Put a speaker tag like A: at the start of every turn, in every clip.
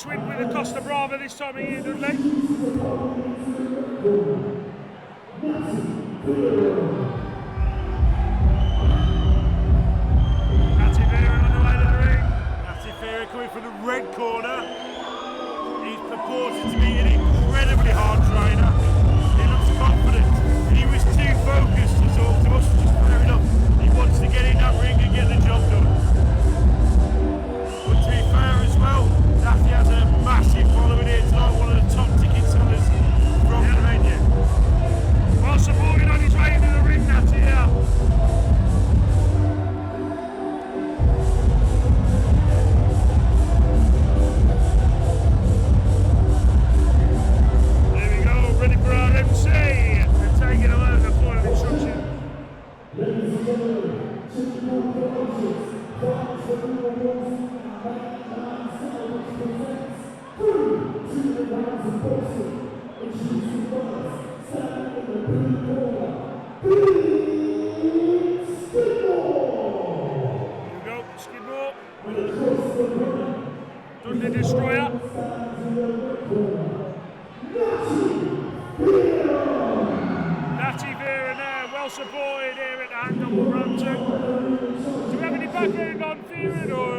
A: twin with the Costa Brava this time of year, Dudley. Natty Fearon on the way to the ring.
B: Natty Fearon coming from the red corner. He's purported to be an incredibly hard trainer. He looks confident. He was too focused to talk to us, which is fair enough. He wants to get in that ring and get the job done. But to be fair as well, Natty has a massive following here tonight, one of the top ticket sellers from the venue.
A: Well supported on his way into the ring, Natty, yeah. There we go, ready for our MC. They're taking away the final instruction.
C: Ladies and gentlemen, introducing first, standing in the blue corner, Skidmore!
A: Here we go, Skidmore.
C: And across the ring,
A: Dudley Destroyer.
C: stands in the red corner,
A: Natty Fearon there, well supported here at the Hand of Wolverhampton. Do we have any background on Fearon or?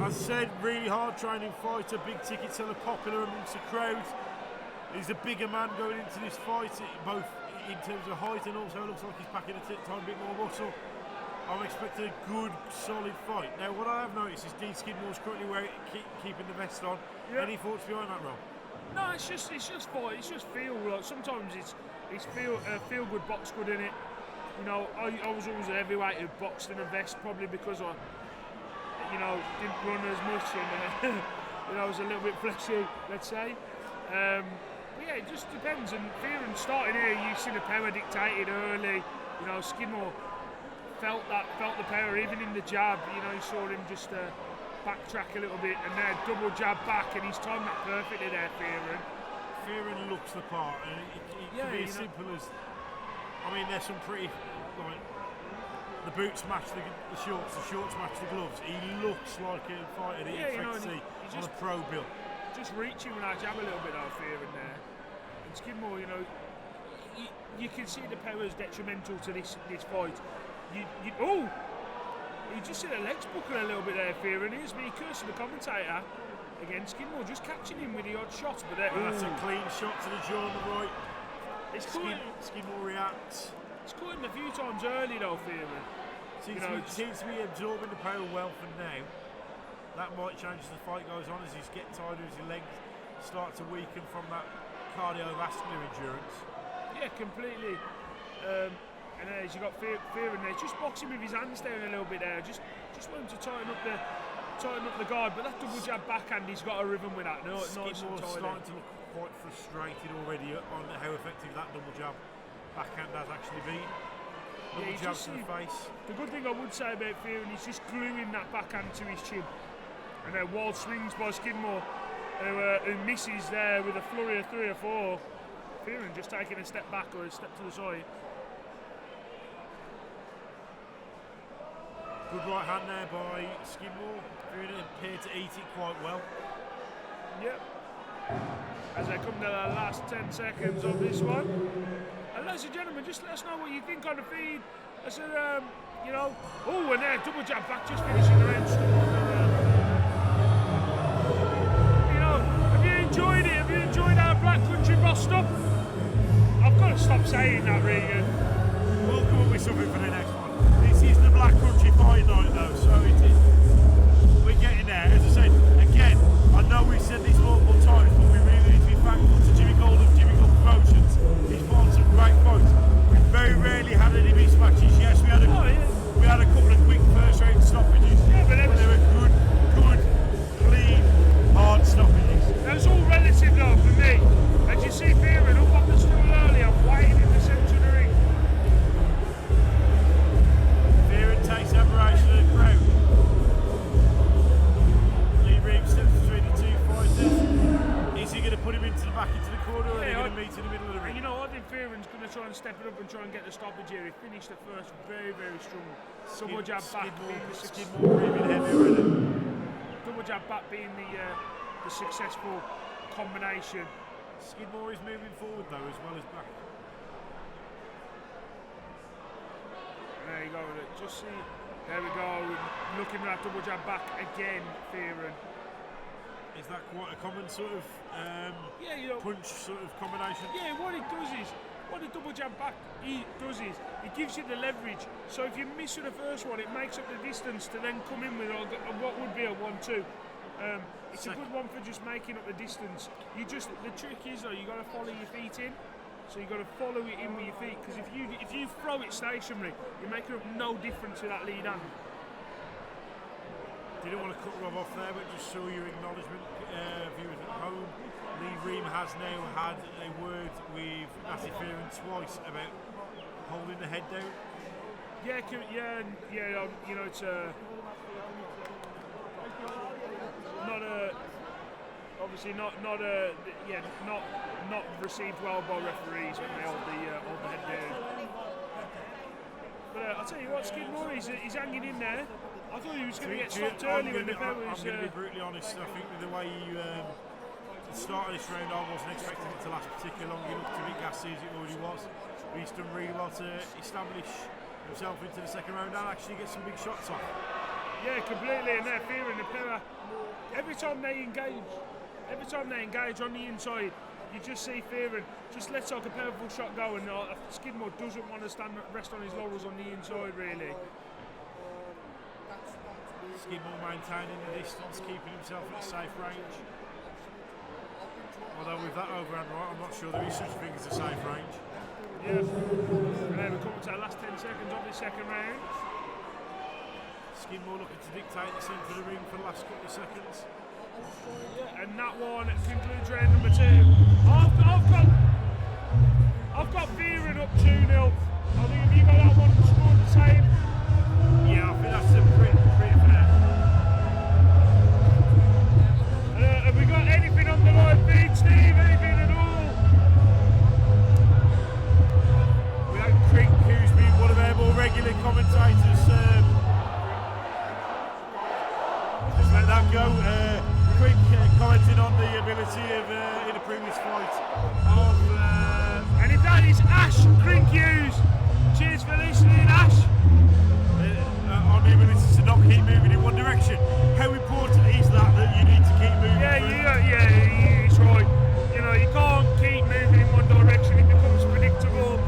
B: As I said, really hard training fighter, big ticket seller, popular amongst the crowd. He's a bigger man going into this fight, both in terms of height and also looks like he's packing a tiny bit more muscle. I'm expecting a good, solid fight. Now, what I have noticed is Dean Skidmore's currently keeping the vest on.
A: Yeah.
B: Any thoughts behind that, Rob?
A: No, it's just fight. It's just feel. Like sometimes it's feel good, box good in it. You know, I was always a heavyweight who boxed in a vest, probably because I, didn't run as much and I was a little bit fleshy, let's say. But yeah, it just depends. And Fearon starting here, you see the power dictated early. You know, Skidmore felt the power even in the jab. You know, you saw him just backtrack a little bit and then double jab back, and he's timed that perfectly there, Fearon.
B: Fearon looks the part, and it can be as simple as. I mean, there's some pretty like the boots match the shorts match the gloves. He looks like a fighter that you expect to see on a pro bill.
A: Just reaching when I jab a little bit out of Fearon there. And Skidmore, you can see the power's detrimental to this fight. You just see the legs buckle a little bit there, Fearon. Here's me cursing the commentator. Again, Skidmore just catching him with the odd shot. But
B: that's a clean shot to the jaw on the right.
A: Skidmore
B: reacts.
A: It's caught him a few times early though, Fearon.
B: Seems to be absorbing the power well for now. That might change as the fight goes on, as he gets tired, as his legs start to weaken from that cardiovascular endurance. Yeah,
A: completely. And as you got Fearon there, just boxing with his hands down a little bit there. Just want him to tighten up the guard. But that double jab backhand, he's got a rhythm with that.
B: Skidmore's starting to look quite frustrated already on how effective that double jab backhand has actually been. Double jab to the face.
A: The good thing I would say about Fearon, he's just gluing that backhand to his chin. And then wild swings by Skidmore, who misses there with a flurry of 3 or 4. Fearon just taking a step back or a step to the side.
B: Good right hand there by Skidmore. Fearon appeared to eat it quite well.
A: Yep. As they come to the last 10 seconds of this one. And ladies and gentlemen, just let us know what you think on the feed. I said, and there, double jab back, just finishing the round. Have you enjoyed it? Have you enjoyed our Black Country boss stuff? I've got to stop saying that, Regan.
B: We'll come up with something for the next one. This is the Black Country fight night, though, so we're getting there. As I said, again, I know we've said this multiple times, but we really need to be thankful to Jimmy Gould of Jimmy Gould Promotions. He's fought some great fights. We've very rarely had any mismatches. Yes, we had a couple of quick first round stoppages, but they were good, clean, hard stoppages.
A: That's all relative though for me. As you see Fearon up on the stool early, I'm waiting in the centre of the ring.
B: Fearon takes admiration of the crowd. Lee Reeves steps between the two fighters. Is he going to put him into the corner, or are they going to meet in the middle of the ring?
A: I think Fearon's going to try and step it up and try and get the stoppage here. He finished the first very, very strong. Double jab back.
B: Skidmore breathing heavy already.
A: Double jab back being the the successful combination.
B: Skidmore is moving forward though as well as back.
A: There you go. Just see. There we go. Looking at that double jab back again, Fearon.
B: Is that quite a common sort of
A: Yeah, you know,
B: punch sort of combination?
A: Yeah, what it does is, what a double jab back does is, it gives you the leverage. So if you miss with the first one, it makes up the distance to then come in with what would be a 1-2. It's a good one for just making up the distance. The trick is though, you got to follow your feet in. So you got to follow it in with your feet, because if you throw it stationary, you're making up no difference to that lead hand.
B: Didn't want to cut Rob off there, but just saw your acknowledgement, viewers at home. Lee Ream has now had a word with Natty Fearon twice about holding the head down.
A: Yeah, you know, it's obviously not received well by referees when they hold the head down. But I'll tell you what, Skidmore, he's hanging in there. I thought he was going to get stopped early when the bell was.
B: I'm going to be brutally honest. I think with the way you started this round, I wasn't expecting it to last particularly long. He looked a bit gassy as it already was. But he's done really well to establish himself into the second round and actually get some big shots off. Yeah,
A: completely. And they're fearing the power. Every time they engage on the inside, you just see Fearon just lets like a powerful shot go, and Skidmore doesn't want to rest on his laurels on the inside really.
B: Skidmore maintaining the distance, keeping himself at a safe range. Although with that overhand right, I'm not sure there is such a thing as a safe range.
A: Yeah. And then we're coming to the last 10 seconds of the second round.
B: Skidmore looking to dictate the centre of the ring for the last couple of seconds.
A: Yeah, and that one concludes round number 2. I've got Fearon up 2-0. I think if you got that one scored the same.
B: Yeah, I think that's a pretty fair.
A: Have we got anything on the live feed, Steve? Anything at all?
B: We have Crick, who's been one of our more regular commentators. Just let that go. Crick commenting on the ability of, in the previous fight, of...
A: and if that is Ash Crick Hughes, cheers for listening, Ash.
B: On the ability to not keep moving in one direction. How important is that you need to keep moving?
A: Yeah, it's right. You know, you can't keep moving in one direction, it becomes predictable.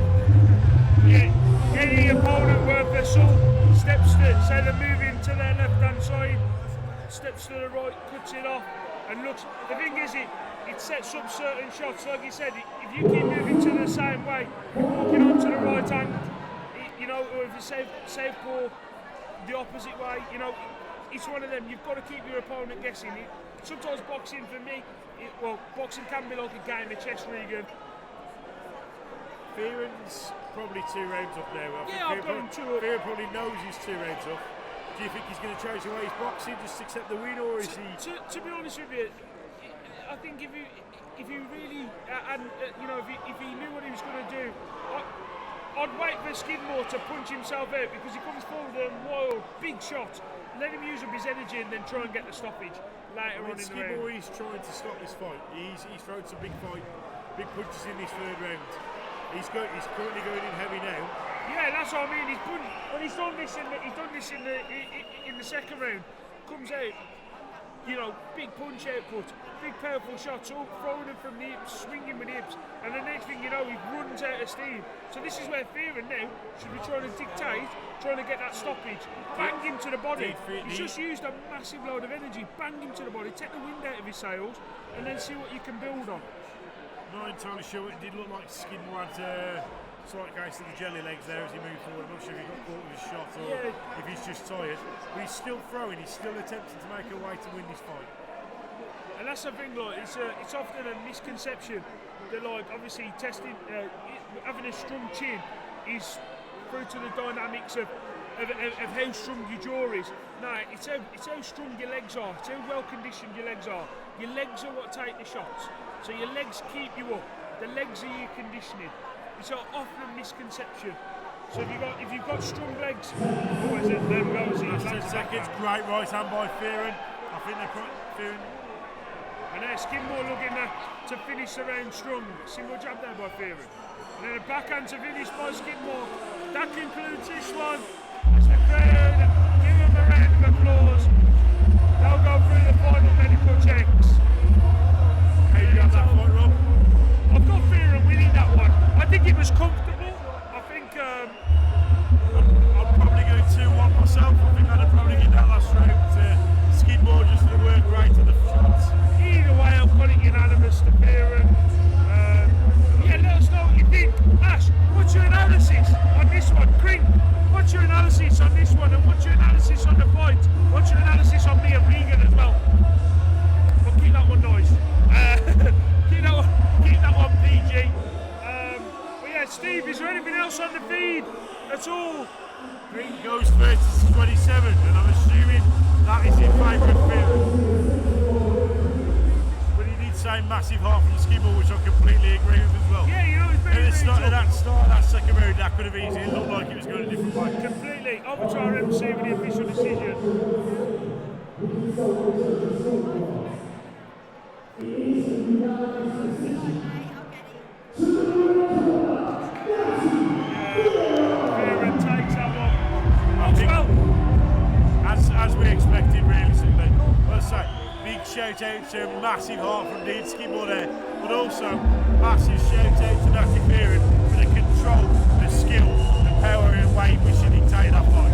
A: Any opponent worth their salt steps to, say they're moving to their left hand side, steps to the right, cuts it off, and looks. The thing is, it sets up certain shots. Like you said, if you keep moving to the same way, walking onto the right hand, you know, or if you save ball the opposite way, you know, it's one of them. You've got to keep your opponent guessing. Sometimes boxing for me, boxing can be like a game of chess, Regan.
B: Fearon's probably 2 rounds up now.
A: I've got him 2 up.
B: Fearon probably knows he's 2 rounds up. Do you think he's going to change the way he's boxing, just accept the win, or is he?
A: To be honest with you, I think if you really, if he knew what he was going to do, I'd wait for Skidmore to punch himself out, because he comes forward and wild, big shot. Let him use up his energy and then try and get the stoppage later on in the round.
B: Skidmore is trying to stop this fight. He's thrown some big punches in this 3rd round. He's currently going in heavy now.
A: Yeah, that's what I mean. He's done this in the 2nd round. Comes out, you know, big punch output, big powerful shots, all throwing them from the hips, swinging with the hips, and the next thing you know, he runs out of steam. So this is where Fearon now should be trying to dictate, trying to get that stoppage, bang him to the body. He's just used a massive load of energy, bang him to the body, take the wind out of his sails, and then see what you can build on.
B: Not entirely sure. It did look like Skidmore had a slight case of the jelly legs there as he moved forward. I'm not sure if he got caught with his shot or if he's just tired. But he's still throwing. He's still attempting to make a way to win this fight.
A: And that's the thing, like, it's often a misconception that, like, obviously testing, having a strong chin is through to the dynamics of how strong your jaw is. No, it's how strong your legs are. It's how well conditioned your legs are. Your legs are what take the shots. So your legs keep you up. The legs are your conditioning. It's often a misconception. So if you've got strong legs, there we go.
B: Last 10 seconds. Great right hand by Fearon. I think Fearon
A: And then Skidmore looking to finish the round strong. Single jab there by Fearon. And then a backhand to finish by Skidmore. That concludes this one. As the crowd give them a round of applause. They'll go through the final medical checks.
B: How you got that fight, Rob?
A: I've got Fearon winning that one. I think it was comfortable. I think
B: I'm probably going 2-1 myself. I think I'd probably get that last round to Skidmore just for the work rate of the front.
A: either way I've got it unanimous to Fearon. Yeah, let us know what you think. Ash, what's your analysis on this one? Crink, what's your analysis on this one? And what's your analysis on the fight? What's your analysis on me and Regan as well? But keep that one nice. Keep that one PG. But yeah, Steve, is there anything else on the feed at all?
B: Green goes 30 to 27, and I'm assuming that is in favour of Fearon. But he did say massive half from Skidmore, which I completely agree with as well.
A: Yeah, you know, it's very,
B: At the start of
A: tough.
B: that second round, that could have easily looked like it was going a different way.
A: Completely. Over to our MC with the official decision. Fearon takes that one.
B: As we expected, realistically. Let's say, big shout out to a massive heart from Dean Skidmore there, but also massive shout out to Natty Fearon for the control, the skill, the power and weight which he dictated that fight.